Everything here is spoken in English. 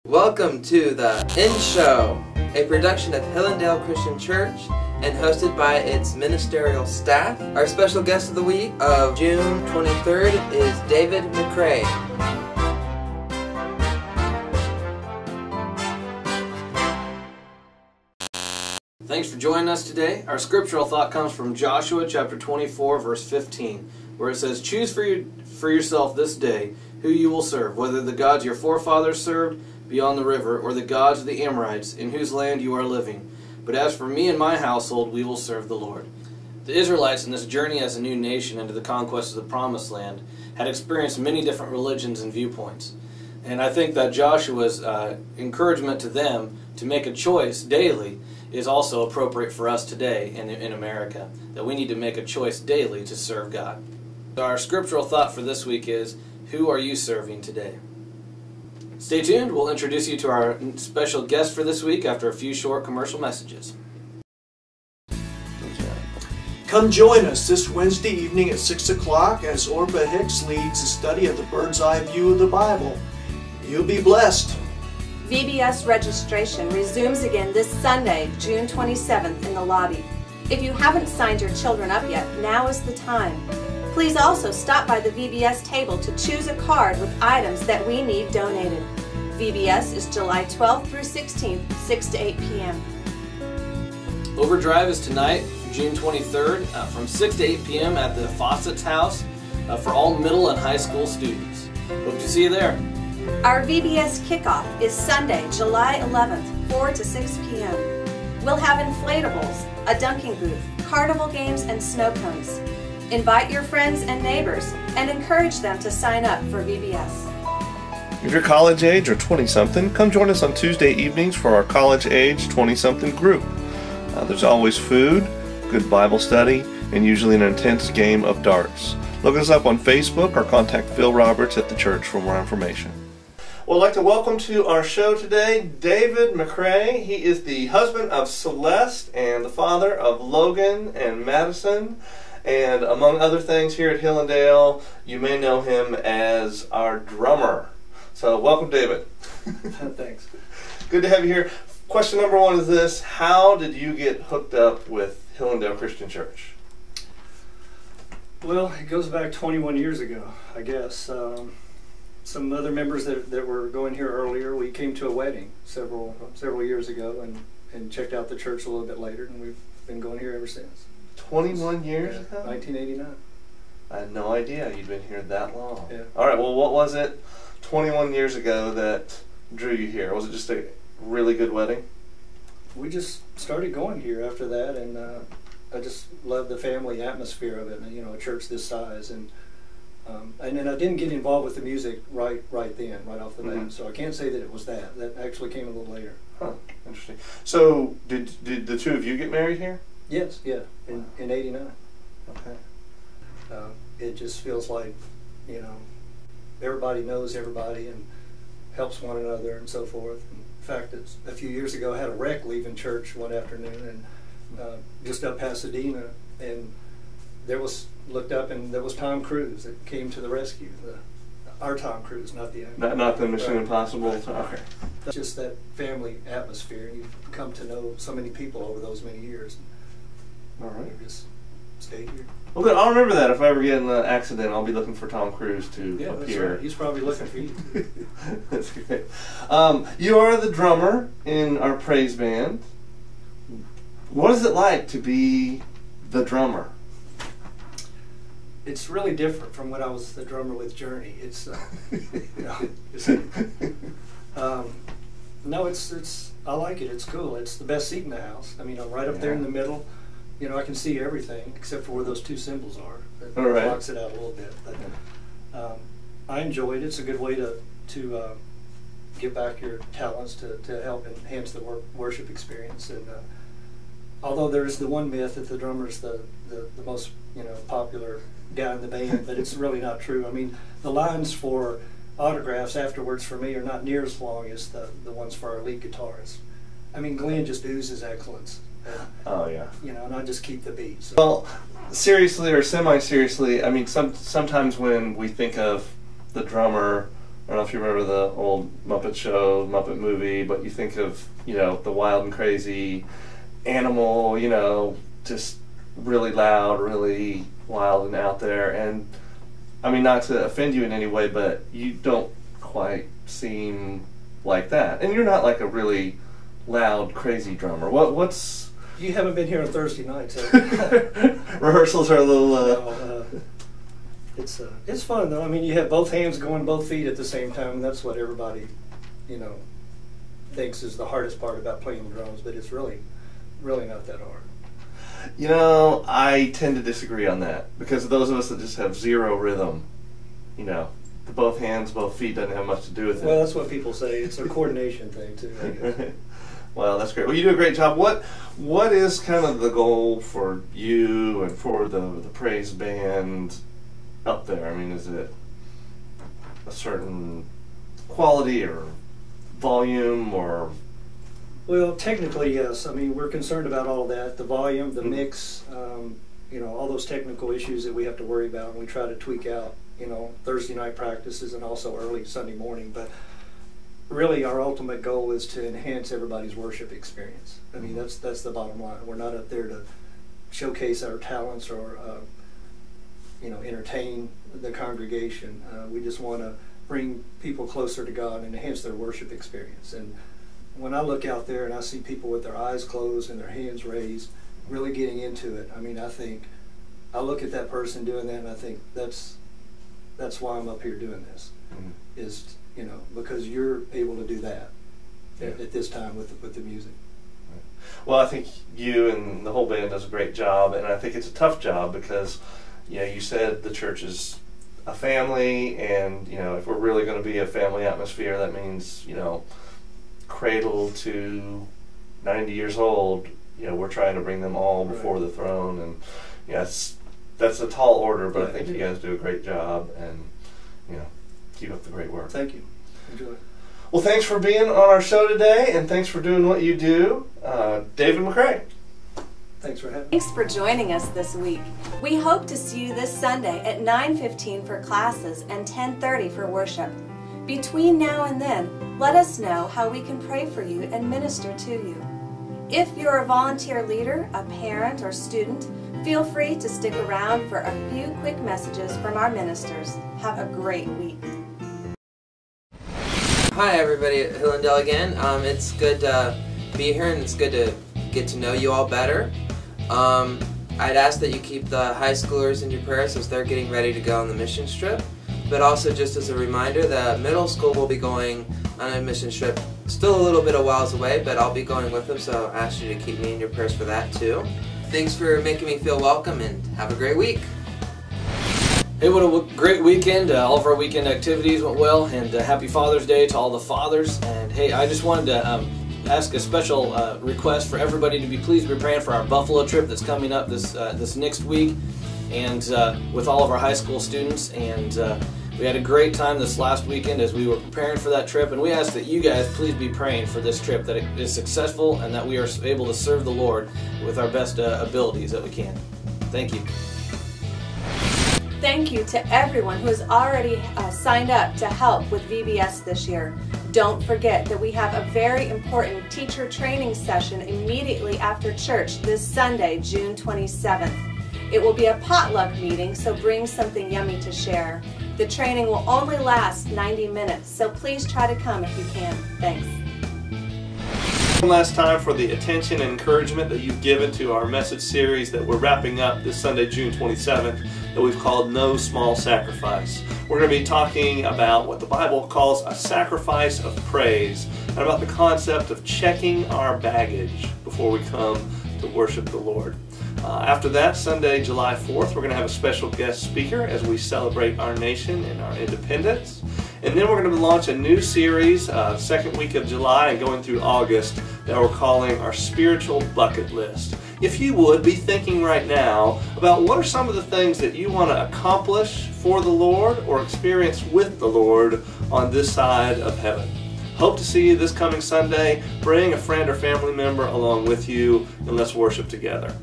Welcome to the In Show, a production of Hillendale Christian Church and hosted by its ministerial staff. Our special guest of the week of June 23rd is David McRae. Thanks for joining us today. Our scriptural thought comes from Joshua chapter 24, verse 15, where it says, "Choose for yourself this day who you will serve, whether the gods your forefathers served beyond the river, or the gods of the Amorites, in whose land you are living. But as for me and my household, we will serve the Lord." The Israelites in this journey as a new nation into the conquest of the Promised Land had experienced many different religions and viewpoints. And I think that Joshua's encouragement to them to make a choice daily is also appropriate for us today in America, that we need to make a choice daily to serve God. Our scriptural thought for this week is, who are you serving today? Stay tuned. We'll introduce you to our special guest for this week after a few short commercial messages. Come join us this Wednesday evening at 6 o'clock as Orba Hicks leads a study of the bird's eye view of the Bible. You'll be blessed. VBS registration resumes again this Sunday, June 27th in the lobby. If you haven't signed your children up yet, now is the time. Please also stop by the VBS table to choose a card with items that we need donated. VBS is July 12th through 16th, 6 to 8 p.m. Overdrive is tonight, June 23rd, from 6 to 8 p.m. at the Fawcett's House for all middle and high school students. Hope to see you there. Our VBS kickoff is Sunday, July 11th, 4 to 6 p.m. We'll have inflatables, a dunking booth, carnival games, and snow cones. Invite your friends and neighbors and encourage them to sign up for VBS. If you're college age or 20-something, come join us on Tuesday evenings for our college age 20-something group. There's always food, good Bible study, and usually an intense game of darts. Look us up on Facebook or contact Phil Roberts at the church for more information. Well, I'd like to welcome to our show today David McRae. He is the husband of Celeste and the father of Logan and Madison. And among other things here at Hillendale, you may know him as our drummer. So welcome, David. Thanks. Good to have you here. Question number one is this: how did you get hooked up with Hillendale Christian Church? Well, it goes back 21 years ago, I guess. Some other members that were going here earlier, we came to a wedding several years ago and checked out the church a little bit later, and we've been going here ever since. 21 years ago? 1989. I had no idea you'd been here that long. Yeah. All right, well, what was it 21 years ago that drew you here? Was it just a really good wedding? We just started going here after that, and I just love the family atmosphere of it, and, you know, a church this size. And then I didn't get involved with the music right then, right off the bat. So I can't say that it was that. That actually came a little later. Huh, interesting. So did the two of you get married here? Yes, yeah, in 89. Okay. It just feels like, you know, everybody knows everybody and helps one another and so forth. In fact, a few years ago I had a wreck leaving church one afternoon and just up Pasadena, and looked up and there was Tom Cruise that came to the rescue. Our Tom Cruise, not the actor. Not the Mission Impossible. Right. Okay. Just that family atmosphere, and you've come to know so many people over those many years. All right. We just stayed here. Well, good. I'll remember that. If I ever get in an accident, I'll be looking for Tom Cruise to Yeah, appear. that's right. He's probably looking for you. That's great. You are the drummer in our praise band. What is it like to be the drummer? It's really different from when I was the drummer with Journey. It's no, it's I like it. It's cool. It's the best seat in the house. I mean, I'm right up there in the middle. You know, I can see everything except for where those two cymbals are. That blocks it out a little bit. But I enjoy it. It's a good way to give back your talents to help enhance the worship experience. And although there is the one myth that the drummer's the most, you know, popular guy in the band, but it's really not true. I mean, the lines for autographs afterwards for me are not near as long as the ones for our lead guitarist. I mean, Glenn just oozes excellence. Oh yeah. You know, and I just keep the beat. So. Well, seriously or semi-seriously, I mean, sometimes when we think of the drummer, don't know if you remember the old Muppet Show, Muppet movie, but you think of, the wild and crazy animal, just really loud, really wild and out there. And I mean, not to offend you in any way, but you don't quite seem like that. And you're not like a really loud, crazy drummer. What's... You haven't been here on Thursday nights, have you? Rehearsals are a little... No, it's fun, though. I mean, you have both hands going both feet at the same time, and that's what everybody, thinks is the hardest part about playing the drums, but it's really not that hard. I tend to disagree on that, because those of us that just have zero rhythm, the both hands, both feet doesn't have much to do with it. Well, that's what people say. It's a coordination thing, too, I guess. Well, that's great. Well, you do a great job. What is kind of the goal for you and for the praise band up there? I mean, is it a certain quality or volume or... Well, technically, yes. I mean, we're concerned about all that, the volume, the mix, all those technical issues that we have to worry about, and we try to tweak out, Thursday night practices and also early Sunday morning. But really, our ultimate goal is to enhance everybody's worship experience. I mean, that's the bottom line. We're not up there to showcase our talents or, entertain the congregation. We just want to bring people closer to God and enhance their worship experience. And when I look out there and I see people with their eyes closed and their hands raised, really getting into it, I mean, I look at that person doing that and I think that's why I'm up here doing this, is, because you're able to do that at this time with the music. Well, I think you and the whole band does a great job, and I think it's a tough job because, you said the church is a family, and, if we're really going to be a family atmosphere, that means, cradle to 90 years old, we're trying to bring them all before the throne, and that's a tall order, but I think you guys do a great job, and keep up the great work. Thank you. Enjoy. Well, thanks for being on our show today, and thanks for doing what you do, David McRae. Thanks for having me. Thanks for joining us this week. We hope to see you this Sunday at 9:15 for classes and 10:30 for worship. Between now and then, let us know how we can pray for you and minister to you. If you're a volunteer leader, a parent, or student, feel free to stick around for a few quick messages from our ministers. Have a great week. Hi everybody at Hillendale again. It's good to be here and it's good to get to know you all better. I'd ask that you keep the high schoolers in your prayers as they're getting ready to go on the mission trip. But also, just as a reminder, the middle school will be going on a mission trip. Still a little bit of whiles away, but I'll be going with them, so I ask you to keep me in your prayers for that too. Thanks for making me feel welcome, and have a great week. Hey, what a great weekend. All of our weekend activities went well, and happy Father's Day to all the fathers. And hey, I just wanted to ask a special request for everybody to please be praying for our Buffalo trip that's coming up this next week, and with all of our high school students. And we had a great time this last weekend as we were preparing for that trip, and we ask that you guys please be praying for this trip, that it is successful and that we are able to serve the Lord with our best abilities that we can. Thank you. Thank you to everyone who has already signed up to help with VBS this year. Don't forget that we have a very important teacher training session immediately after church this Sunday, June 27th. It will be a potluck meeting, so bring something yummy to share. The training will only last 90 minutes, so please try to come if you can. Thanks. One last time for the attention and encouragement that you've given to our message series that we're wrapping up this Sunday, June 27th, that we've called No Small Sacrifice. We're going to be talking about what the Bible calls a sacrifice of praise, and about the concept of checking our baggage before we come to worship the Lord. After that, Sunday, July 4th, we're going to have a special guest speaker as we celebrate our nation and our independence. And then we're going to launch a new series, second week of July and going through August, that we're calling our Spiritual Bucket List. If you would be thinking right now about what are some of the things that you want to accomplish for the Lord or experience with the Lord on this side of heaven. Hope to see you this coming Sunday. Bring a friend or family member along with you, and let's worship together.